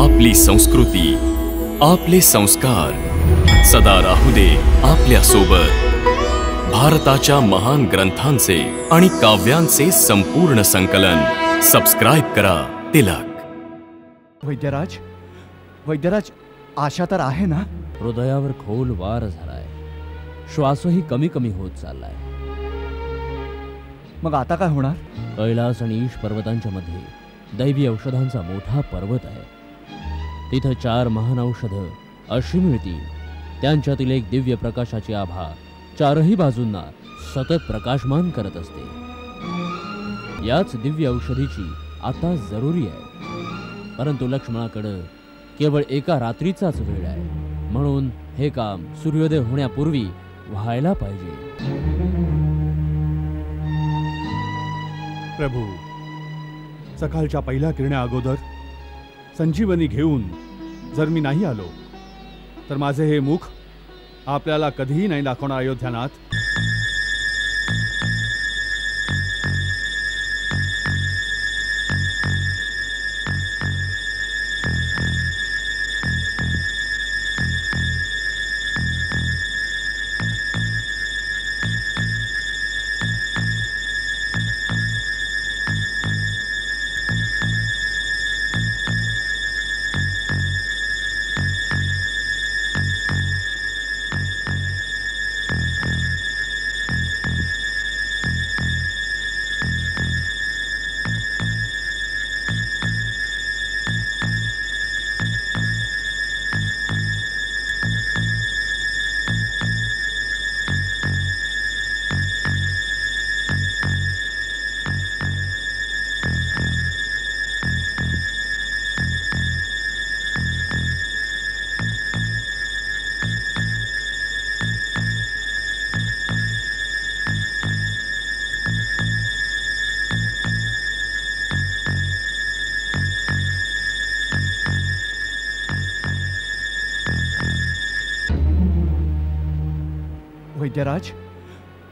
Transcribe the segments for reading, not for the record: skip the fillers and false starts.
आपली संस्कृती, आपले संस्कार सदा राहू दे आपल्या सोबत। भारताच्या महान ग्रंथांचे आणि काव्यांचे संपूर्ण संकलन सबस्क्राइब करा तिलक। वैद्यराज, आशा तर आहे ना? हृदयावर खोल वार झालाय, श्वासही कमी कमी होत चाललाय। मग आता काय होणार? कैलास आणि ईश पर्वतांच्या मध्ये दैवी औषधांचा मोठा पर्वत आहे। तिथं 4 महान औषधं अशी मिळतील, त्यांच्यातील एक दिव्य प्रकाशाची आभा चारही बाजूंना सतत प्रकाशमान करत असते। याच दिव्य औषधीची आता जरुरी आहे, परंतु लक्ष्मणाकडे केवळ एका रात्रीचाच वेळ आहे, म्हणून हे काम सूर्योदय होण्यापूर्वी व्हायला पाहिजे। प्रभू, सकाळच्या पहिल्या किरण्या अगोदर संजीवनी घेऊन जर मी नाही आलो तर माझे हे मुख आपल्याला कधीही नाही दाखवणार अयोध्यानाथ।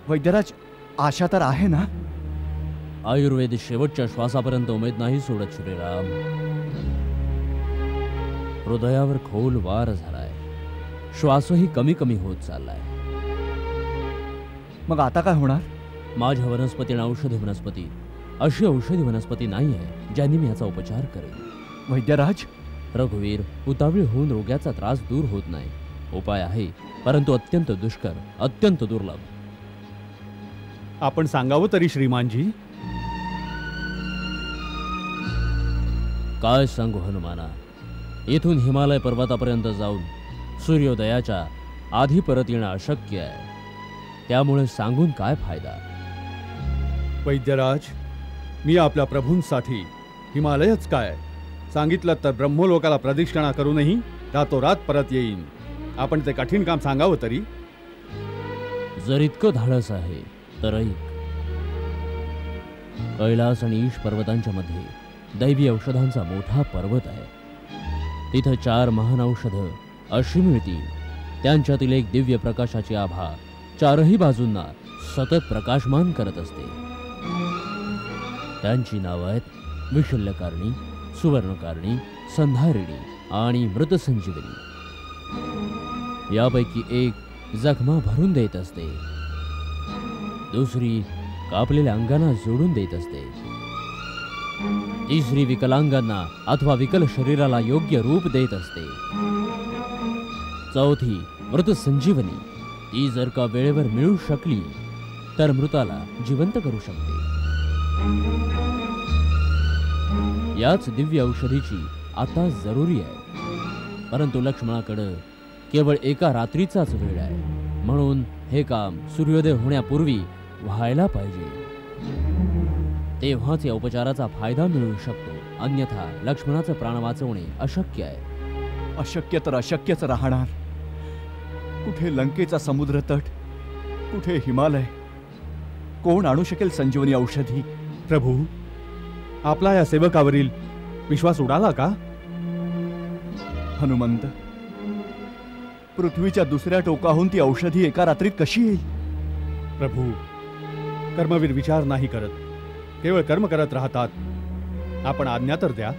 वैद्यराज, आशा तर आहे ना? आयुर्वेद शेवटच्या श्वासापर्यंत उमेद नाही सोडत श्रीराम। हृदयावर खोल वार झालाय, श्वासही कमी कमी होत चाललाय। मग आता काय होणार? माझ्या वनस्पती आणि औषधी वनस्पती अशी औषधी वनस्पती नाही आहे ज्यांनी मी याचा उपचार करेन। वैद्यराज, रघुवीर, उतावीळ होऊन रोग्याचा त्रास दूर होत नाही। उपाय आहे, परंतु अत्यंत दुष्कर, अत्यंत दुर्लभ। आपण सांगावं तरी श्रीमानजी। काय सांगू हनुमाना, इथून हिमालय पर्वतापर्यंत जाऊन सूर्योदयाच्या आधी परत येणं अशक्य आहे, त्यामुळे सांगून काय फायदा। वैद्यराज, मी आपल्या प्रभूंसाठी हिमालयच काय सांगितलं तर ब्रह्मलोकाला प्रदक्षिणा करूनही रातोरात परत येईन। आपण ते कठीण काम सांगावं तरी। जर इतकं धाडस आहे तर ऐक, कैलास आणि ईश पर्वतांच्या मध्ये दैवी औषधांचा मोठा पर्वत आहे। तिथं 4 महान औषधं अशी मिळतील, त्यांच्यातील एक दिव्य प्रकाशाची आभा चारही बाजूंना सतत प्रकाशमान करत असते। त्यांची नावं आहेत विशल्यकारणी, सुवर्णकारणी, संधारिणी आणि मृतसंजीवनी। यापैकी एक जखमा भरून देत असते, दुसरी कापलेल्या अंगांना जोडून देत असते, तिसरी विकलांगांना अथवा विकल शरीराला योग्य रूप देत असते, चौथी मृत संजीवनी, ती जर का वेळेवर मिळू शकली तर मृताला जिवंत करू शकते। याच दिव्य औषधीची आता जरुरी आहे, परंतु लक्ष्मणाकडे केवळ एका रात्रीचाच वेळ आहे, म्हणून हे काम सूर्योदय होण्यापूर्वी व्हायला पाहिजे। तेव्हाच या उपचाराचा फायदा मिळू शकतो, अन्यथा लक्ष्मणाचं प्राण वाचवणे अशक्य आहे। अशक्य तर अशक्यच राहणार। कुठे लंकेचा समुद्र तट, कुठे हिमालय, कोण आणू शकेल संजीवनी औषधी? प्रभू, आपला या सेवकावरील विश्वास उडाला का? हनुमंत, पृथ्वीच्या दुसऱ्या टोकाहून ती औषधी एका रात्रीत कशी येईल? प्रभू, कर्मवीर विचार नाही करत, केवळ कर्म करत राहतात। आपण आज्ञा तर द्या।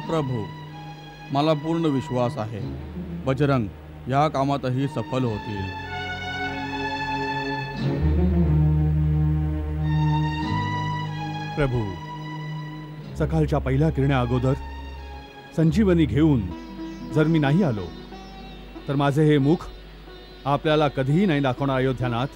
प्रभू, मला पूर्ण विश्वास आहे बजरंग या कामातही सफल होतील. प्रभू, सकाळच्या पहिल्या किरण्या अगोदर संजीवनी घेऊन जर मी नाही आलो तर माझे हे मुख आपल्याला कधीही नाही दाखवणार अयोध्यानाथ.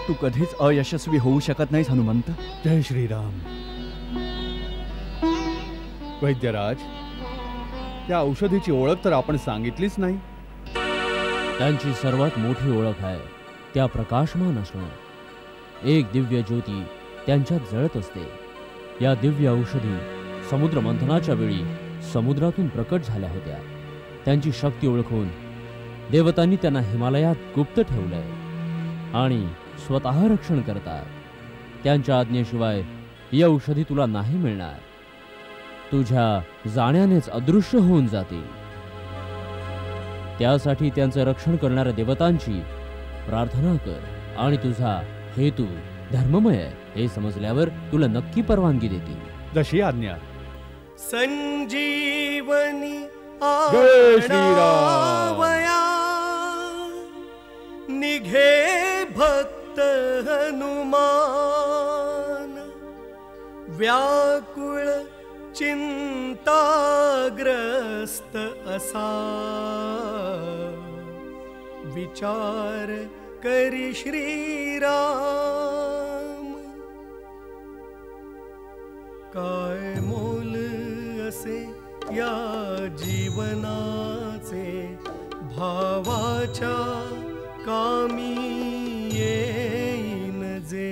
तू कधीच अयशस्वी होऊ शकत नाहीस हनुमंत. जय श्रीराम. वैद्यराज, त्या औषधीची ओळख तर आपण सांगितलीच नाही. त्यांची सर्वात मोठी ओळख आहे त्या प्रकाशमान असणं. एक दिव्य ज्योती त्यांच्यात जळत असते. या दिव्य औषधी समुद्र मंथनाच्या वेळी समुद्रातून प्रकट झाल्या होत्या. त्यांची शक्ती ओळखून देवतांनी त्यांना हिमालयात गुप्त ठेवलंय आणि स्वतः रक्षण करतात. त्यांच्या आज्ञेशिवाय ही औषधी तुला नाही मिळणार. तुझ्या जाण्यानेच अदृश्य होऊन जातील. त्यासाठी त्यांचं रक्षण करणाऱ्या देवतांची प्रार्थना कर आणि तुझा हेतू धर्ममय आहे हे समजल्यावर तुला नक्की परवानगी देतील. जशी आज्ञा. संजीवनी जय श्रीराम. निघे भक्त हनुमान व्याकुळ चिंताग्रस्त असा विचार करी श्रीराम. काय मोल असे या जीवनाचे भावाच्या कामी येईन जे.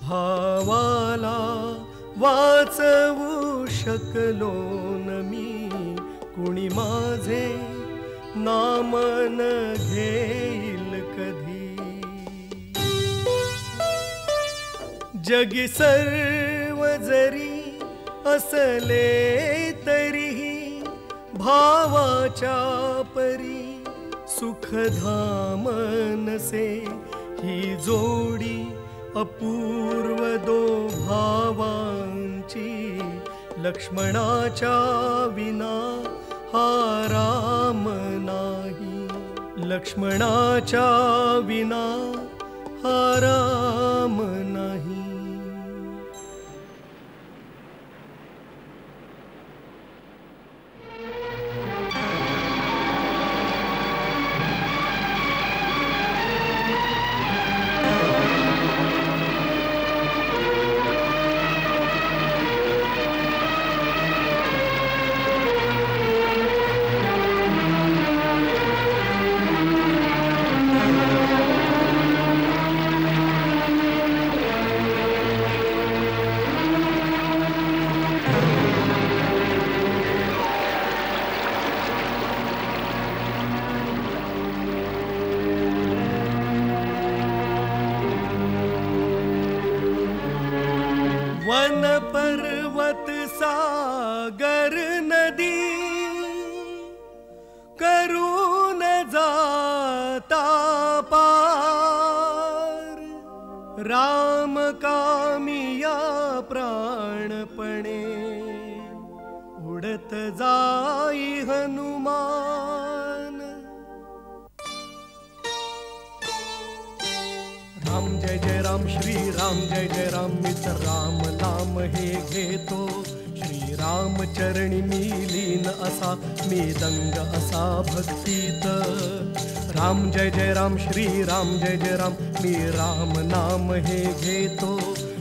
भावाला वाचवू शकलो न मी कुणी माझे नाम न घेईल कधी. जगी सर्व जरी असले तरीही भावाच्या परी सुखधाम नसे. ही जोडी अपूर्व दो भावांची लक्ष्मणाच्या विना हा राम नाही. लक्ष्मणाच्या विना हा राम नाही. वन पर्वत सागर नदी करून जाता पार. राम कामिया प्राणपणे उडत जाई हनुमान. राम जय जय राम श्री राम जय जय राम. मी तर राम नाम हे घेतो श्रीराम चरणी मी लीन असा मी दंग असा भक्तीत. राम जय जय राम श्री राम जय जय राम. मी राम नाम हे घेतो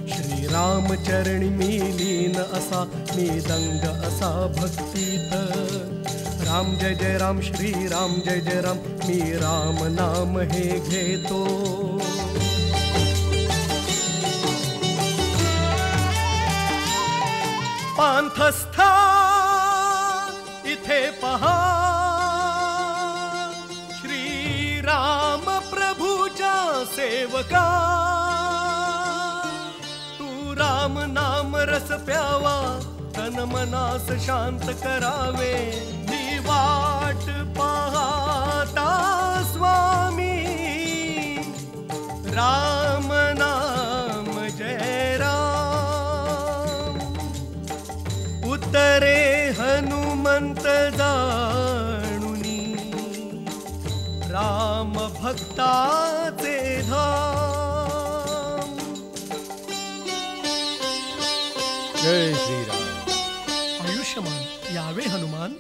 श्रीराम चरणी मी लीन असा मी दंग असा भक्तीत. राम जय जय राम श्री राम जय जय राम. मी राम नाम हे घेतो. पांथस्था इथे पहा श्रीराम प्रभूच्या सेवका. तू राम नाम रस प्यावा तन मनास शांत करावे. मी वाट पहा भक्ता स्वामी राम नाम जय राम उतरे हनुमंत जाणुनी राम भक्ताचे धाम। जय श्रीराम। आयुष्यमान यावे हनुमान।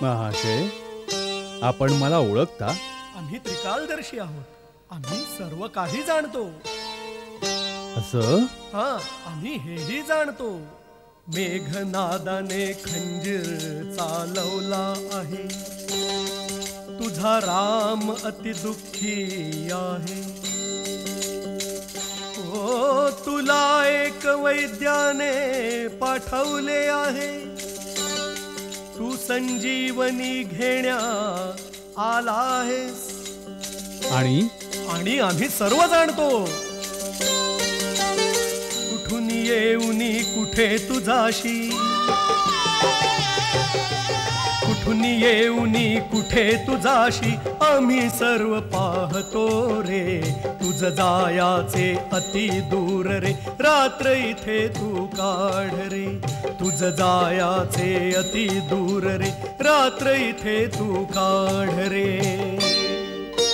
महाशय, आपण मला ओळखता? आम्ही त्रिकालदर्शी आहोत, आम्ही सर्व काही जाणतो। असं? हा, आम्ही हेही जाणतो, मेघनादाने खंजीर चालवला आहे, तुझा राम अति दुःखी आहे। ओ तुला एक वैद्याने पाठवले आहे, तू संजीवनी घेण्या आला आहेस। आणि आम्ही सर्व जाणतो, कुठून येऊनी कुठे तुझाशी, कुठून येऊनी कुठे तुझाशी, आम्ही सर्व पाहतो रे। तुझ जायाचे अति दूर रे, रात्र इथे तू काढ रे। तुझ जायाचे अति दूर रे, रात्र इथे तू काढ रे।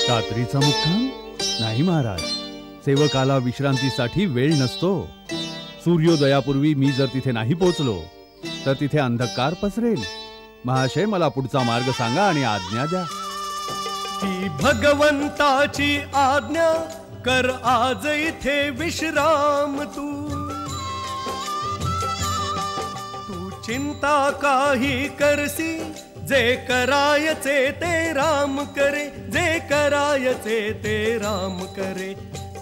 रात्रीचा मुक्काम नाही महाराज, सेवकाला विश्रांतीसाठी वेळ नसतो। सूर्योदयापूर्वी मी जर तिथे नाही पोचलो तर तिथे अंधकार पसरेल। महाशय, मला पुढचा मार्ग सांगा आणि आज्ञा द्या। ती भगवंताची आज्ञा कर, आज इथे विश्राम तू। तू चिंता काही करसी, जे करायचे ते राम करे, जे करायचे ते राम करे।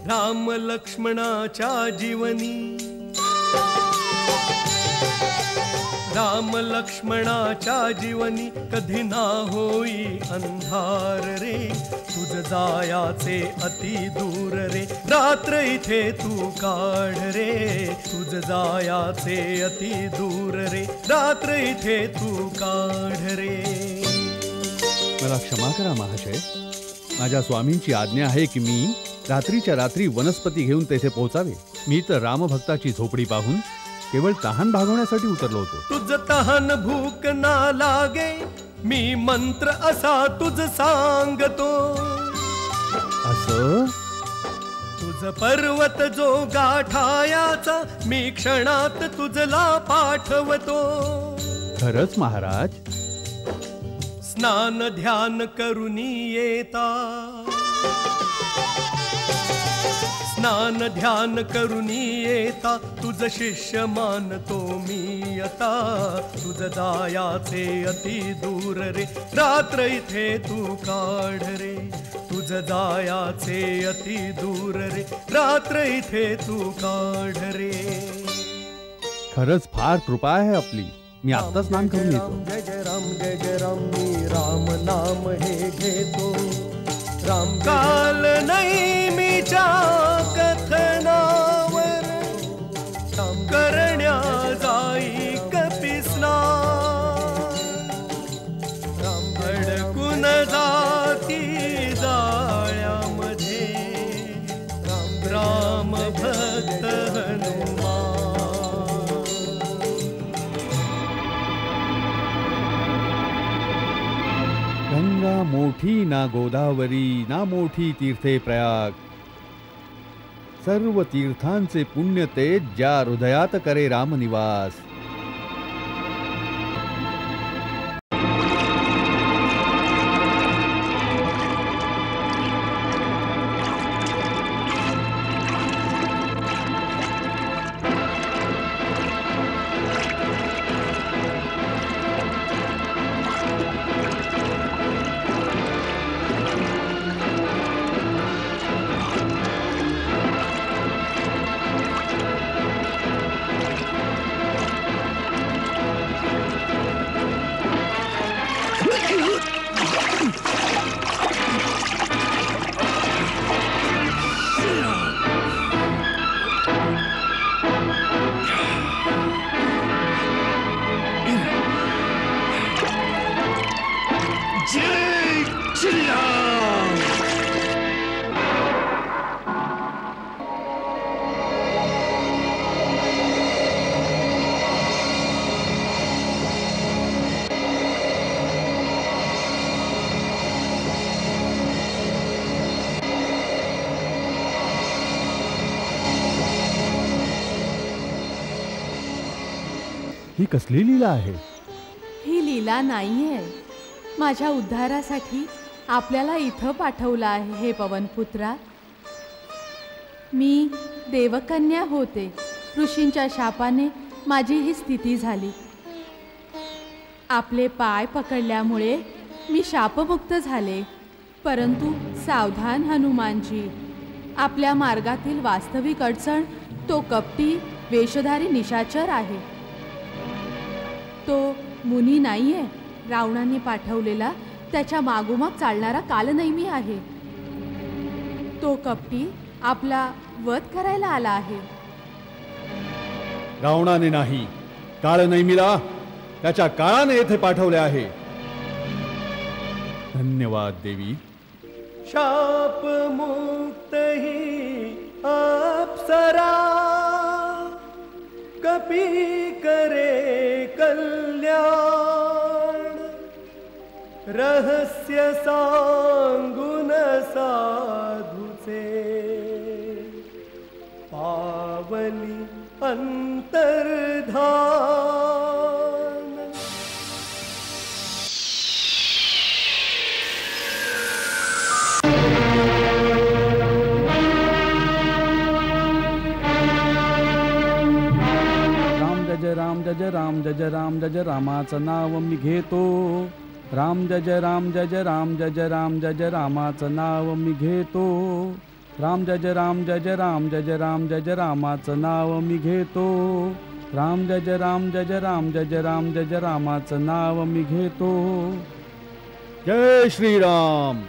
राम लक्ष्मणाच्या जीवनी, राम लक्ष्मणाच्या जीवनी कधी ना होई अंधार रे। तुझ जायाचे अति दूर रे, रात्र इथे तू काढ रे। तुझ जायाचे अति दूर रे, रात्र इथे तू काढ रे। मला क्षमा करा महाशय, माझ्या स्वामींची आज्ञा आहे की मी रात्रीच्या रात्री वनस्पती घेऊन तेथे पोहोचावे। मी तर रामभक्ताची झोपडी पाहून केवळ तहान भागवण्यासाठी उतरलो होतो। तुझ तहान भूक ना लागे, मी मंत्र असा तुझ सांगतो। असं? तुझ पर्वत जो गाठायाचा, मी क्षणात तुझला पाठवतो। खरंच महाराज? स्नान ध्यान करुनी येता, स्नान ध्यान करुनी येता, तुझ शिष्य मानतो मी आता। तुझ जायाचे अति दूर रे, रात्र इथे तू काढ रे। तुझ जायाचे अति दूर रे, रात्र इथे तू काढ रे। खरंच फार कृपा आहे आपली, मी आता स्नान करून येतो। जय जय राम, जय जय राम, मी राम नाम हे घेतो। राम काल नैमीच्या कथनावर, करण्या जाई कपिस्नान। अडकून जाती जाळ्यामध्ये, राम भक्त हनुमान। गंगा मोठी ना गोदावरी, ना मोठी तीर्थे प्रयाग, सर्व तीर्थांचे पुण्य ते ज्या हृदयात करे राम निवास। ही कसली लीला आहे? ही लीला नाहीये. माझ्या उद्धारासाठी आपल्याला इथं पाठवलं आहे हे पवनपुत्रा. मी देवकन्या होते. ऋषींच्या शापाने माझी ही स्थिती झाली. आपले पाय पकडल्यामुळे मी शापमुक्त झाले. परंतु सावधान हनुमानजी, आपल्या मार्गातील वास्तविक अडचण तो कपटी वेशधारी निशाचर आहे. तो मुनी नाहीये. रावणाने पाठवलेला त्याच्या मागोमाग चालणारा कालनेमी आहे. तो कपटी आपला वध करायला आला आहे. रावणाने नाही, काळनेमीला त्याच्या काळाने येथे पाठवले आहे. धन्यवाद देवी. शाप मुक्त ही अप्सरा, कपी करे कल्याण. रहस्य सांगून साधूचे, पावली अंतर्धान. राम जय राम जय राम जय रामाचं नाव मी घेतो. राम जय राम जय राम जय राम जय रामाचं नाव मी घेतो. राम जय राम जय राम जय राम जय रामाचं नाव मी घेतो. राम जय राम जय राम जय राम जय रामाचं नाव मी घेतो. जय श्रीराम.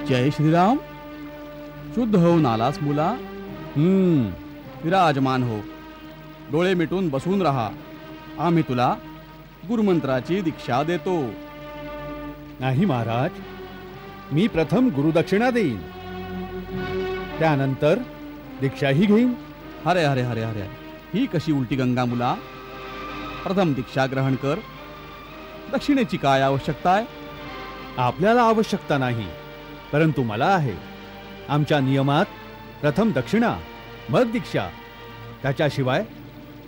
जय श्रीराम. शुद्ध होऊन आलास मुला. विराजमान हो. डोळे मिटून बसून राहा. आम्ही तुला गुरुमंत्राची दीक्षा देतो. नाही महाराज, मी प्रथम गुरुदक्षिणा देईन, त्यानंतर दीक्षाही घेईन. अरे अरे अरे अरे, ही कशी उलटी गंगा मुला. प्रथम दीक्षा ग्रहण कर. दक्षिणेची काय आवश्यकता आहे? आपल्याला आवश्यकता नाही, परंतु मला आहे. आमच्या नियमात प्रथम दक्षिणा मग दीक्षा. त्याच्याशिवाय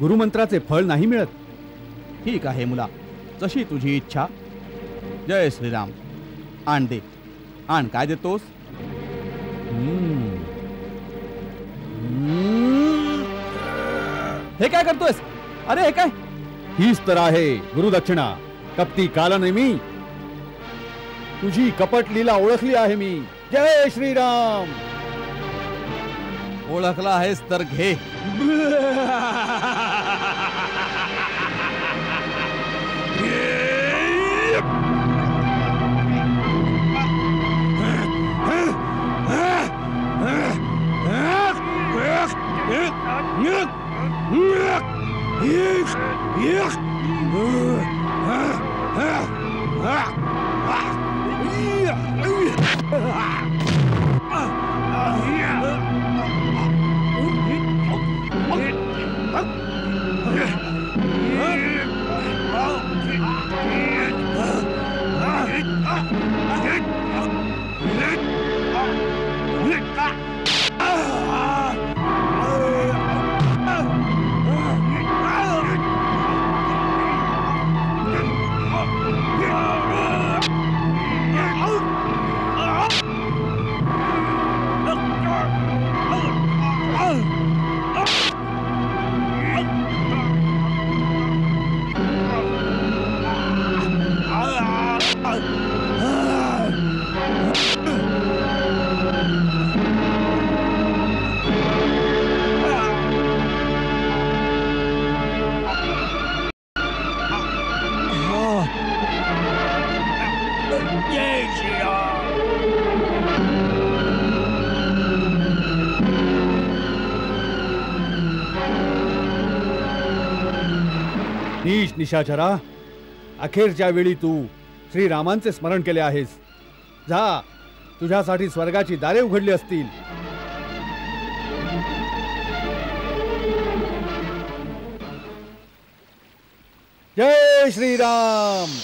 गुरुमंत्राचे फळ नाही मिळत. ठीक आहे मुला, जशी तुझी इच्छा. जय श्रीराम. आण दे. आण. काय देतोस? हे काय करतोयस? अरे हे काय? हीच तर आहे गुरुदक्षिणा. कपटी कालनेमी, तुझी कपट लीला ओळखली आहे मी. जय श्रीराम. ओळखला आहेस तर घे. नीच निशाचरा, अखेरच्या वेळी तू श्रीरामांचे स्मरण केले आहेस. जा, तुझ्यासाठी स्वर्गाची दारे उघडली असतील. जय श्रीराम.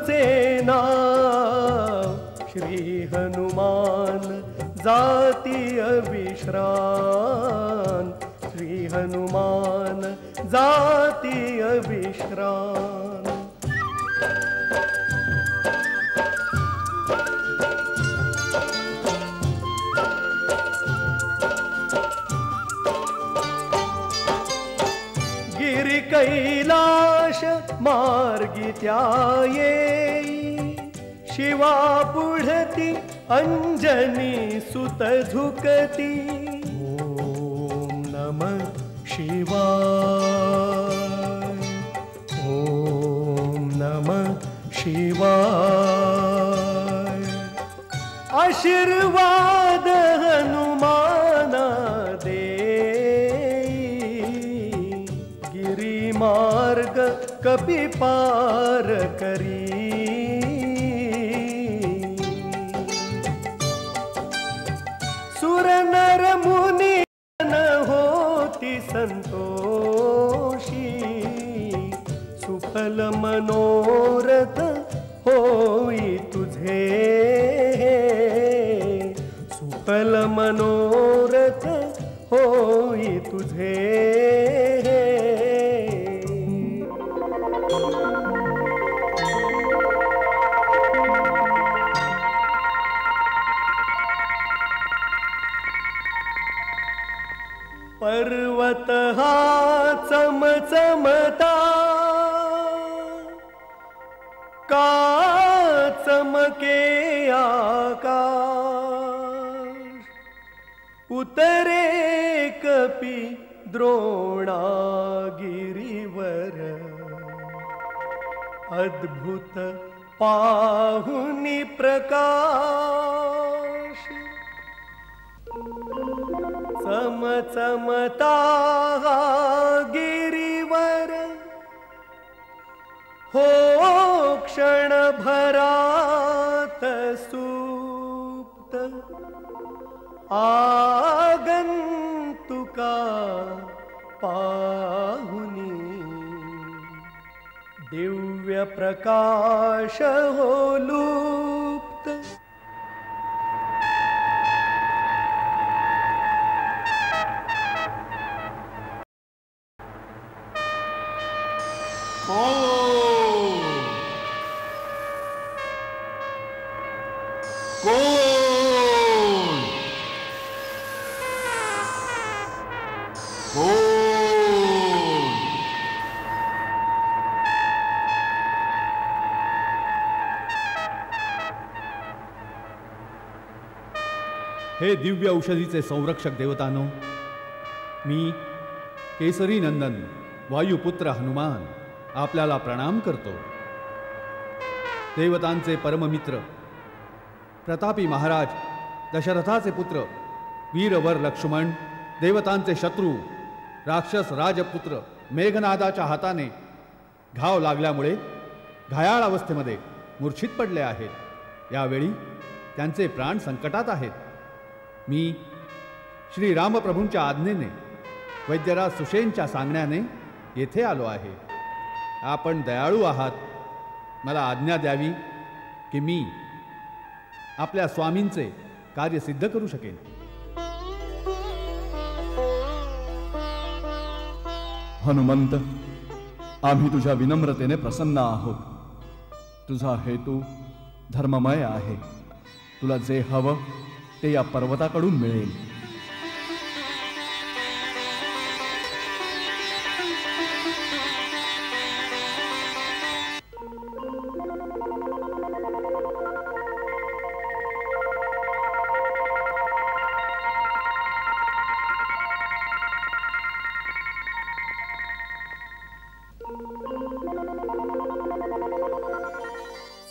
प्रभूचे नाव श्री हनुमान जाती अविश्रांत, श्री हनुमान जाती अविश्रांत. गिरी कैलाश मार्गी त्या येई, शिवा पुढती अंजनी सुत झुकती. ओम नमः शिवाय, ओम नमः शिवाय. आशीर्वाद हनुमाना देई, गिरी मार्ग कपि पार करी. सुर नर मुनी न होती संतोषी, सुफल मनोरथ होई तुझे. सुफल मनोरथ होई तुझे. पर्वत हा चमचमता, का चमके आकाश. उतरे कपि द्रोणागिरीवर, अद्भुत पाहुनी प्रकाश. चमचमता गिरीवर, हो क्षणभरात सुप्त. आगंतुका पाहुनी, दिव्य प्रकाश हो लुप्त. हे दिव्य औषधीचे संरक्षक देवतानो, मी केसरी नंदन वायुपुत्र हनुमान आपल्याला प्रणाम करतो. देवतांचे परममित्र प्रतापी महाराज दशरथाचे पुत्र वीरवर लक्ष्मण, देवतांचे शत्रू राक्षस राजपुत्र मेघनादाच्या हाताने घाव लागल्यामुळे घायाळ अवस्थेमध्ये मूर्छित पडले आहेत. यावेळी त्यांचे प्राण संकटात आहेत. मी श्री रामप्रभूंच्या आज्ञेने वैद्यराज सुषेणच्या सांगण्याने येथे आलो आहे. आपण दयाळू आहात. मला आज्ञा द्यावी की मी आपल्या स्वामींचे कार्य सिद्ध करू शकेन. हनुमंत, आम्ही तुझ्या विनम्रतेने प्रसन्न आहोत. तुझा हेतू धर्ममय आहे. तुला जे हवं ते या पर्वताकडून मिळेल.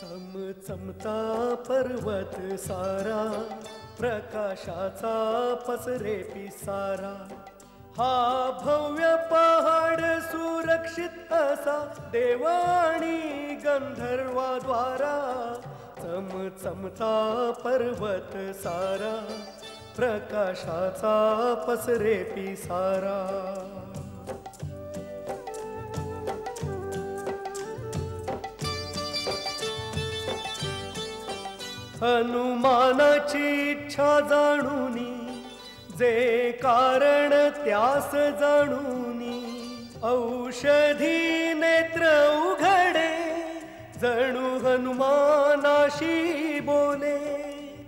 चमचमता पर्वत सारा, प्रकाशाचा पसरे पिसारा. हा भव्य पहाड सुरक्षित असा देव आणि गंधर्वाद्वारा. चमचमता पर्वत सारा, प्रकाशाचा पसरे पिसारा. हनुमानाची इच्छा जाणूनी, जे कारण त्यास जाणूनी, औषधी नेत्र उघडे, जणू हनुमानाशी बोले.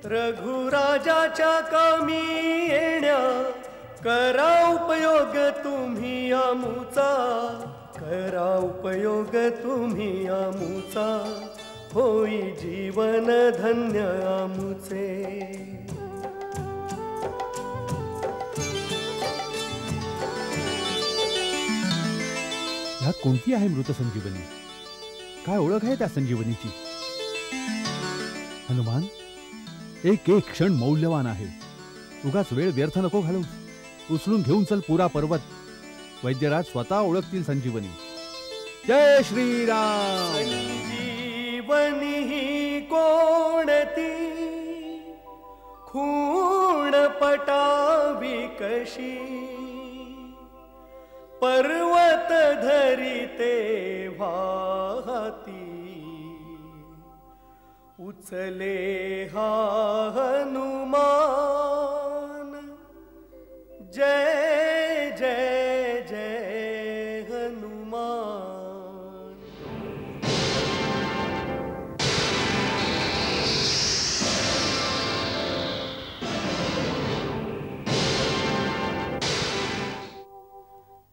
रघुराजाच्या कामी येण्या, करा उपयोग तुम्ही आमुचा, करा उपयोग तुम्ही आमुचा, होई जीवन धन्य आमुचे. ह्यात कोणती आहे मृत संजीवनी? काय ओळख आहे त्या संजीवनीची? हनुमान, एक एक क्षण मौल्यवान आहे. उगाच वेळ व्यर्थ नको घालवूस. उचलून घेऊन चल पुरा पर्वत. वैद्यराज स्वतः ओळखतील संजीवनी. जय श्रीराम. संजीवनी ही कोणती, खूण पटावी कशी, पर्वत धरिते वाहती, उचले हा हनुमान. जय जय जय हनुमान.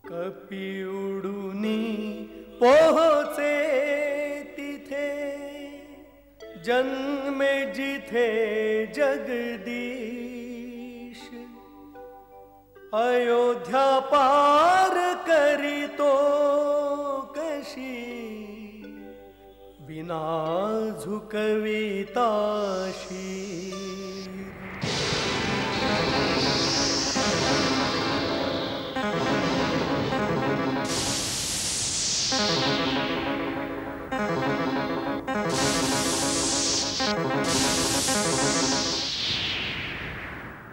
कपी उडूनी पोहोचे तिथे, जन्मे जिथे जगदीश. अयोध्या पार करीतो कशी, विना झुकविता शीर.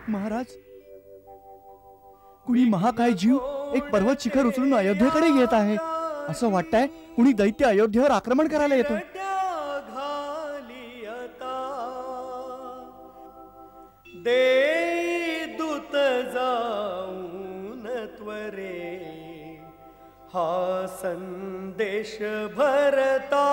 महाराज, कुणी महाकाय जीव एक पर्वत शिखर उचलून अयोध्येकडे येत आहे. असं वाटतंय कुणी दैत्य अयोध्येवर आक्रमण करायला येतो. दे दूत जाऊन त्वरे, हा संदेश भरता.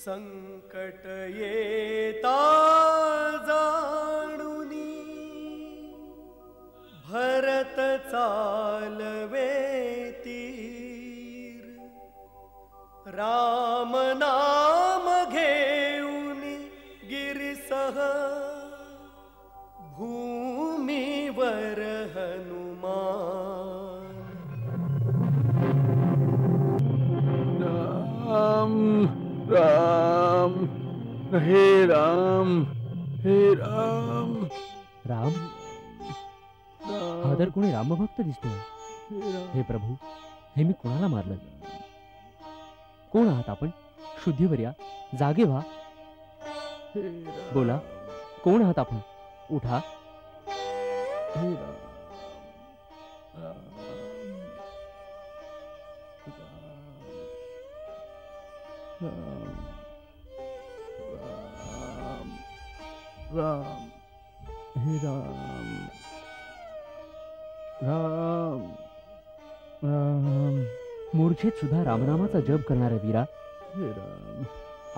संकट येता जाणूनी, भरत चालवे तीर. राम नाम घेऊनी गिरिसह, भूमीवर हनुमान. राम राम, हे राम, हे राम. राम? हा तर कोणी रामभक्त दिसतोय. हे प्रभू, हे मी कोणाला मारलं? कोण आहात आपण? शुद्धीवर या, जागे व्हा. बोला, कोण आहात आपण? उठा. राम, हे राम, राम, राम. मूर्छेत सुद्धा रामनामाचा जप करणाऱ्या वीरा, हे राम,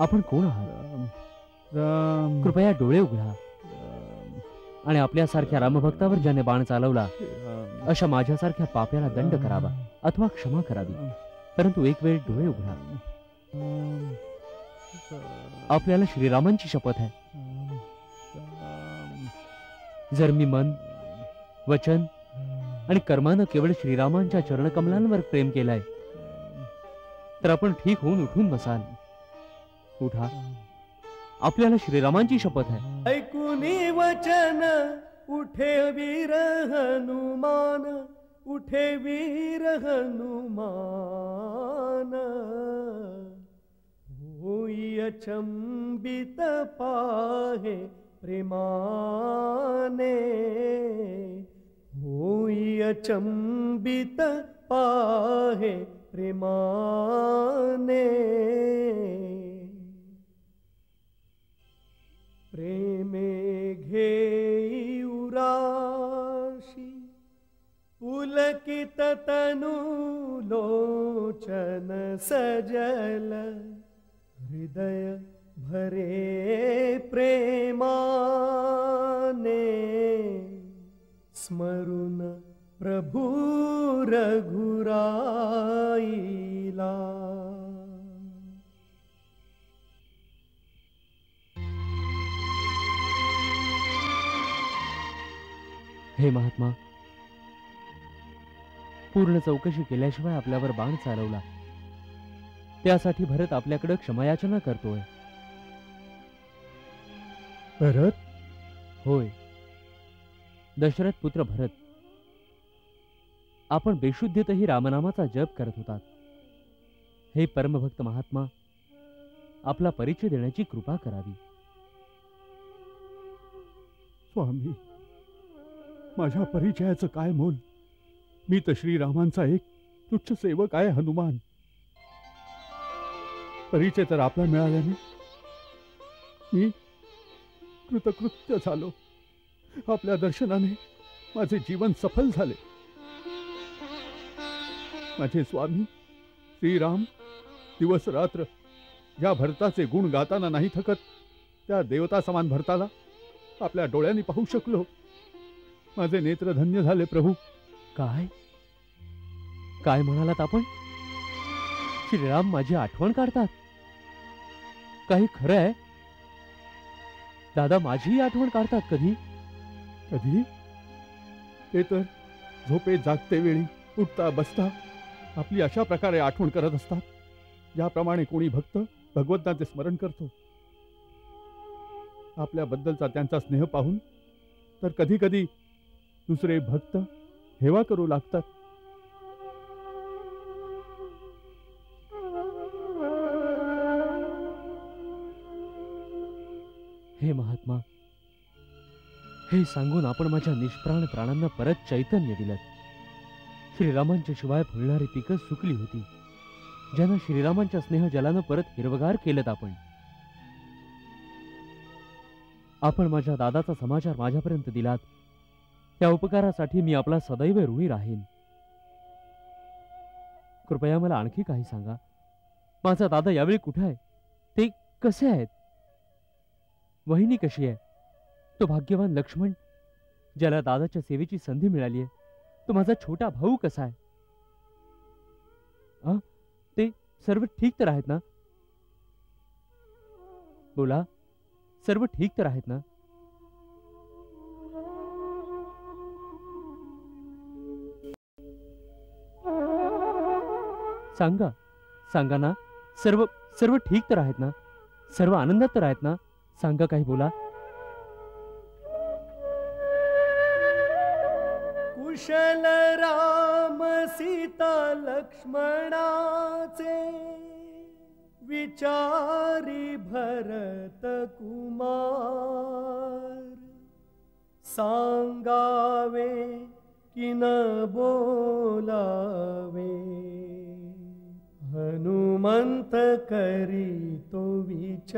आपण कोण आहात? राम, कृपया डोळे उघडा आणि आपल्यासारख्या रामभक्तावर ज्याने बाण चालवला अशा माझ्यासारख्या पाप्याला दंड करावा अथवा क्षमा करावी. परंतु एक वेळ डोळे उघडा. आपल्याला श्रीरामांची शपथ आहे. जर मी मन, वचन आणि कर्मानं केवळ श्रीरामांच्या चरणकमलांवर प्रेम केलाय तर आपण ठीक होऊन उठून बसाल. उठा, आपल्याला श्रीरामांची शपथ आहे. ऐकुनी वचन उठे वीर हनुमान, उठे वीर हनुमान. होई अचंबित पाहे प्रेमाने होई अचंबित पाहे प्रेमाने प्रेमे घेई उराशी पुलकित तनु लोचन सजल हृदय भरे प्रेमाने स्मरून प्रभु रघुराईला हे महात्मा, पूर्ण चौकशी केल्याशिवाय आपल्यावर बाण चालवला, त्यासाठी भरत आपल्याकडे क्षमायाचना करतोय. भरत? होय, दशरथ पुत्र भरत. आपण बेशुद्धीतही रामनामाचा जप करत होतात. हे परमभक्त महात्मा, आपला परिचय देण्याची कृपा करावी. स्वामी, माझ्या परिचयाचं काय मोल? मी तर श्रीरामांचा एक तुच्छ सेवक आहे, हनुमान. परिचय तर आपला मिळाल्याने मी कृतकृत्य झालो. आपल्या दर्शनाने माझे जीवन सफल झाले. माझे स्वामी श्रीराम दिवस रात्र ज्या भरताचे गुण गाताना नाही थकत, त्या देवता समान भरताला आपल्या डोळ्यांनी पाहू शकलो. माझे नेत्र धन्य झाले प्रभू. काय काय म्हणालात आपण? श्रीराम माझी आठवण काढतात? काही खरं आहे? दादा माझीही आठवण काढतात कधी कधी? ते तर झोपेत जागते वेळी, उठता बसता आपली अशा प्रकारे आठवण करत असतात, ज्याप्रमाणे कोणी भक्त भगवंताचे स्मरण करतो. आपल्याबद्दलचा त्यांचा स्नेह पाहून तर कधी कधी दुसरे भक्त हेवा करू लागतात. हे महात्मा, हे सांगून आपण माझ्या निष्प्राण प्राणांना परत चैतन्य दिलं. श्रीरामांच्या शिवाय फुलणारी पिकं सुकली होती, ज्यांना श्रीरामांच्या स्नेह जलानं परत हिरवगार केलं. आपण माझ्या दादाचा समाचार माझ्यापर्यंत दिलात, त्या उपकारासाठी मी आपला सदैव ऋणी राहीन. कृपया मला आणखी काही सांगा. माझा दादा यावेळी कुठे आहे? ते कसे आहेत? वहिनी कशी आहे? तो भाग्यवान लक्ष्मण, ज्याला दादाच्या सेवेची संधी मिळाली आहे, तो माझा छोटा भाऊ कसा आहे? ते सर्व ठीक तर आहेत ना? बोला, सर्व ठीक तर आहेत ना? सांगा, सांगा ना. सर्व सर्व ठीक तर आहेत ना? सर्व आनंदात तर आहेत ना? सांगा, काही बोला. कुशल राम सीता लक्ष्मणाचे विचारी भरत कुमार. सांगावे की न बोलावे, हनुमंत करी तो विचार.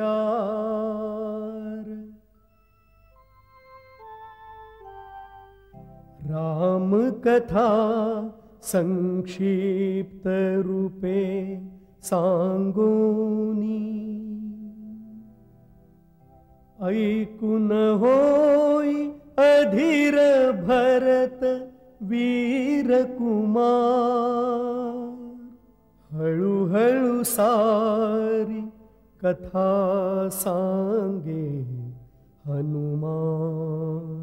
राम कथा संक्षिप्त रूपे सांगोनी, ऐकून होई अधीर भरत वीर कुमार. हळूहळू सारी कथा सांगे हनुमान.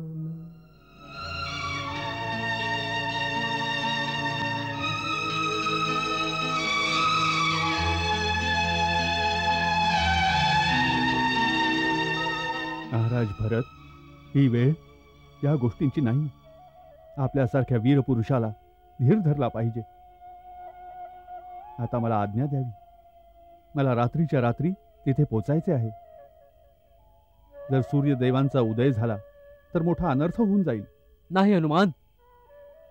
महाराज भरत, ही वेळ या गोष्टींची नाही. आपल्यासारख्या वीर पुरुषाला धीर धरला पाहिजे. आता मला आज्ञा द्यावी. मला रात्रीच्या रात्री तिथे पोचायचे आहे. जर सूर्यदेवांचा उदय झाला तर मोठा अनर्थ होऊन जाईल. नाही हनुमान,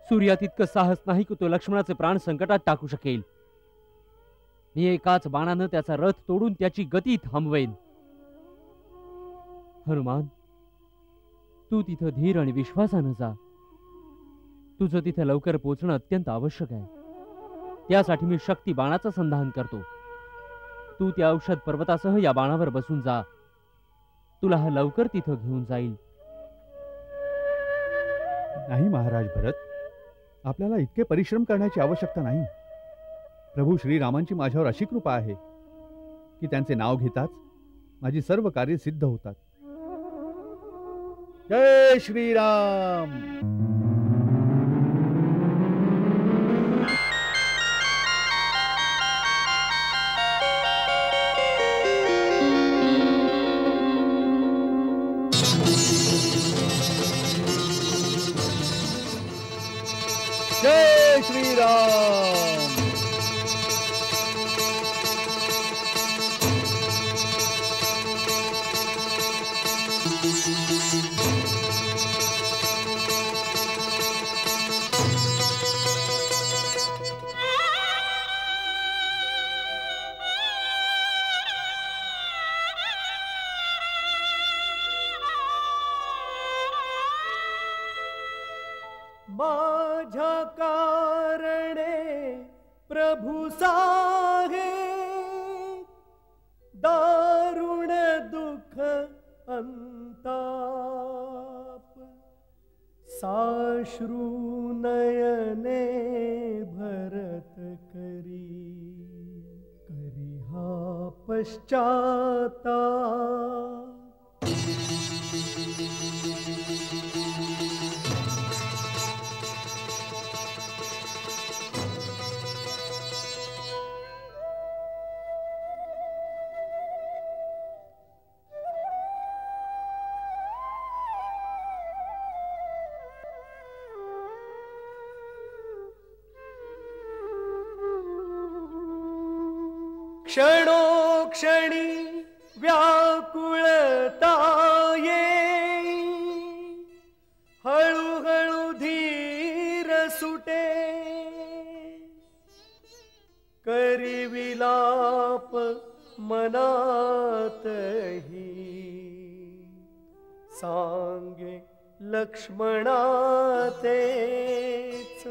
सूर्यात इतकं साहस नाही की तो लक्ष्मणाचे प्राण संकटात टाकू शकेल. मी एकाच बाणानं त्याचा रथ तोडून त्याची गती थांबवेन. हनुमान, तू तिथं धीर आणि विश्वासानं जा. तुझं तिथे लवकर पोचणं अत्यंत आवश्यक आहे. त्यासाठी मी शक्ती बाणाचं संधान करतो. तू त्या औषध पर्वतासह या बाणावर बसून जा. तुला हा लवकर तिथं घेऊन जाईल. नाही महाराज भरत, आपल्याला इतके परिश्रम करण्याची आवश्यकता नाही. प्रभू श्रीरामांची माझ्यावर अशी कृपा आहे की त्यांचे नाव घेताच माझी सर्व कार्य सिद्ध होतात. जय श्रीराम. जय श्रीराम. माझ्या कारणे प्रभु साहे दारुण दुःख अंताप. साश्रू नयने भरत करी हा पश्चाताप. क्षणोक्षणी व्याकुळता येई, हळूहळू धीर सुटे. करी विलाप मनातही, सांगे लक्ष्मणा तेच.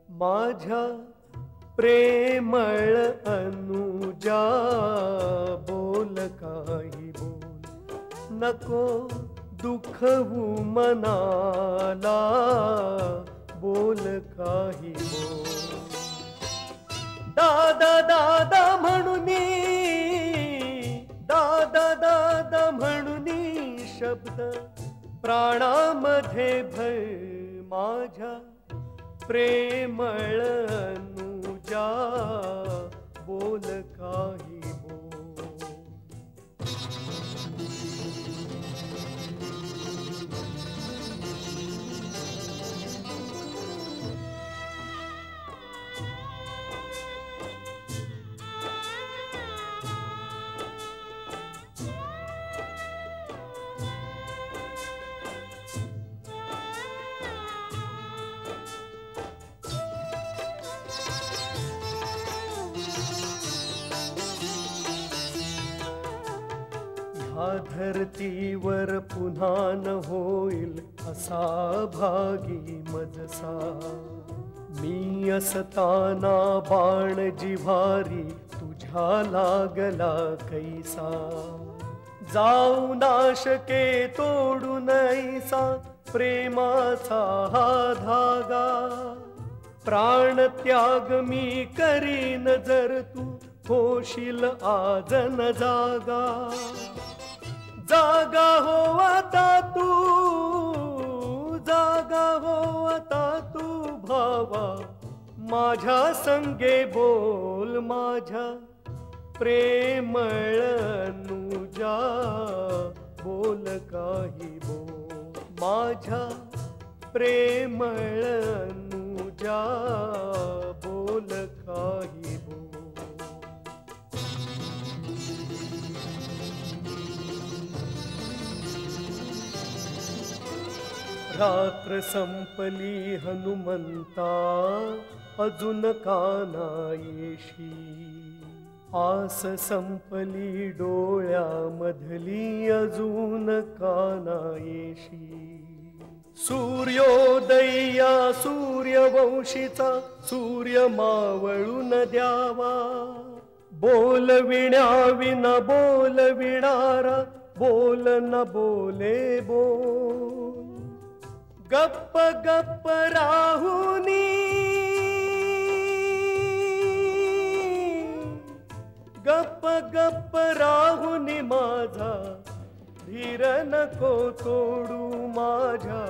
माझ्या प्रेमळ अनुजा बोल काही बोल, नको दुखवू मनाला बोल काही बोल. दादा दादा म्हणूनी, दादा दादा म्हणूनी शब्द प्राणामध्ये भय. माझ्या प्रेमळ अनुजा बोल काही बोल. धरतीवर पुन्हा न होईल असा भागी मजसा. मी असताना बाण जिव्हारी तुझ्या लागला कैसा. जाऊ नाशके तोडून ऐसा प्रेमाचा हा धागा. प्राण त्याग मी करीन जर तू होशील आज न जागा. जागा हो आता तू, जागा हो आता तू भावा. माझ्या संगे बोल माझ्या प्रेमळ अनुजा बोल काही बोल. माझ्या प्रेमळ अनुजा बोल काही बोल. रात्र संपली हनुमंता अजून कानायेशी, आस संपली डोळ्यामधली अजून कानायेशी. सूर्योदया सूर्यवंशीचा सूर्य मावळून द्यावा, बोलविण्या विना बोलविणारा बोल न बोले बोल. गप्प गप्प राहुनी, गप्प गप्प राहुनी माझा धीर नको तोडू माझ्या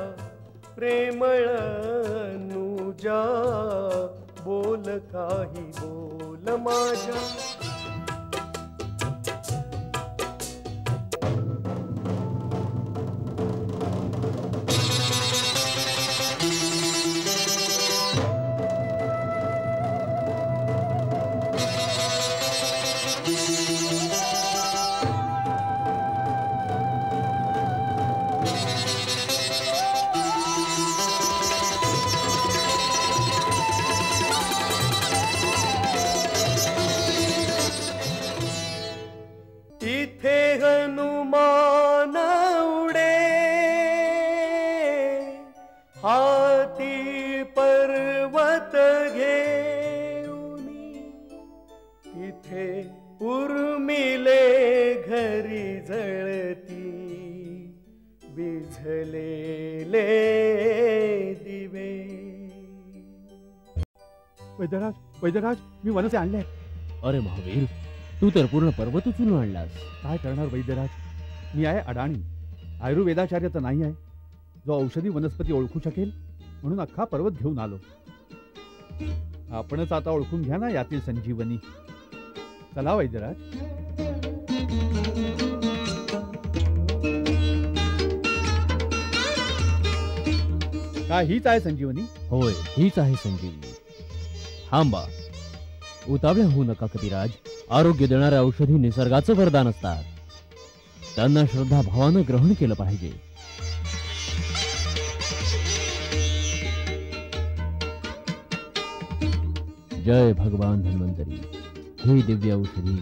प्रेमळ अनुजा. बोल काही बोल माझ्या. तिथे हनुमान उडे हाती पर्वत घेऊनी, तिथे उर्मिले घरी जळती विझलेले दिवे. वैद्यराज, वैद्यराज, मी वनसे आणले. अरे महावीर, तू तर पूर्ण पर्वत उचलून आणलास. काय करणार वैद्यराज, मी आहे अडाणी. आयुर्वेदाचार्य तर नाही आहे जो औषधी वनस्पती ओळखू शकेल, म्हणून अख्खा पर्वत घेऊन आलो. आपणच आता ओळखून घ्या ना यातील संजीवनी. चला वैद्यराज. काय हीच आहे संजीवनी? होय, हीच आहे संजीवनी. थांबा, उतावळ्या होऊ नका कपिराज. आरोग्य देणाऱ्या औषधी निसर्गाचं वरदान असतात, त्यांना श्रद्धा भावानं ग्रहण केलं पाहिजे. जय भगवान धन्वंतरी. हे दिव्य औषधी,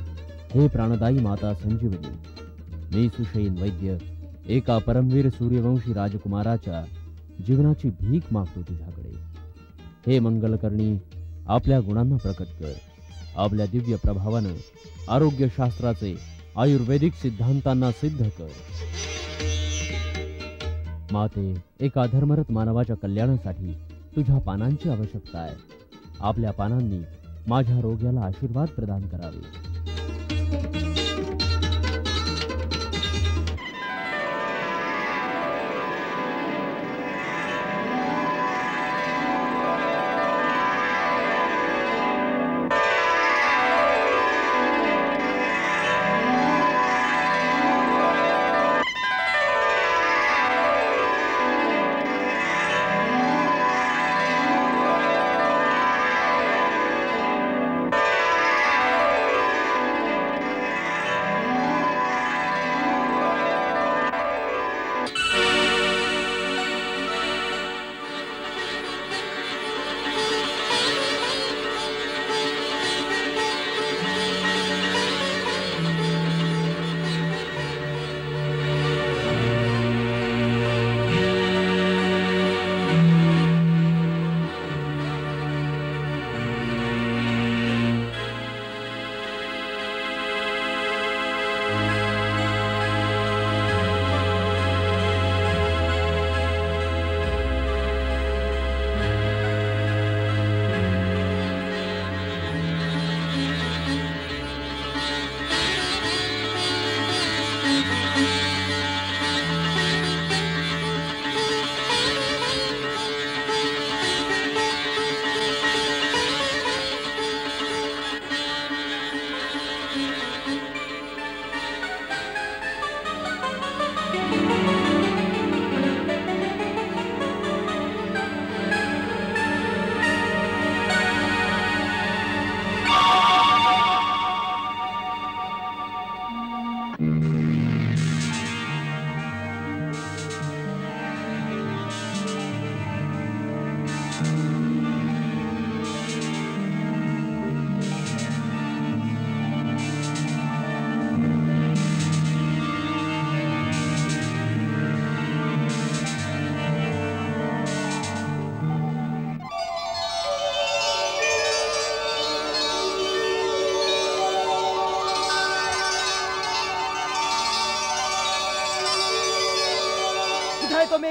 हे प्राणदायी माता संजीवनी. मी सुशैन वैद्य एका परमवीर सूर्यवंशी राजकुमाराच्या जीवनाची भीक मागतो तुझ्याकडे. हे मंगलकर्णी, आपल्या गुणांना प्रकट कर. आपल्या दिव्य प्रभावानं आरोग्यशास्त्राचे आयुर्वेदिक सिद्धांतांना सिद्ध कर. माते, एका धर्मरत मानवाच्या कल्याणासाठी तुझ्या पानांची आवश्यकता आहे. आपल्या पानांनी माझ्या रोग्याला आशीर्वाद प्रदान करावे.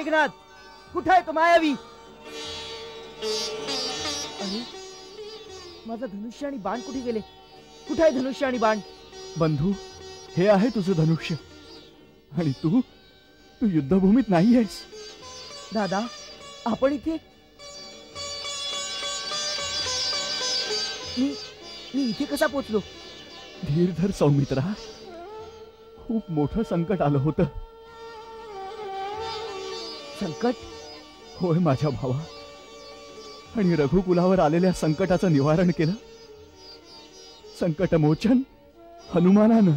मेघनाथ, कुठे आहे तो मायावी? अरे माझा धनुष्य आणि बाण कुठे गेले? कुठे आहे धनुष्य आणि बाण? बंधू, हे आहे तुझं धनुष्य आणि तू युद्धभूमीत नाही आहेस. दादा, आपण इथे? मी इथे कसा पोचलो? धीर धर सौमित्रा, खूप मोठं संकट आलं होतं. संकट? होय माझ्या भावा, आणि रघुकुलावर आलेल्या संकटाचं निवारण केलं संकटमोचन हनुमानानं.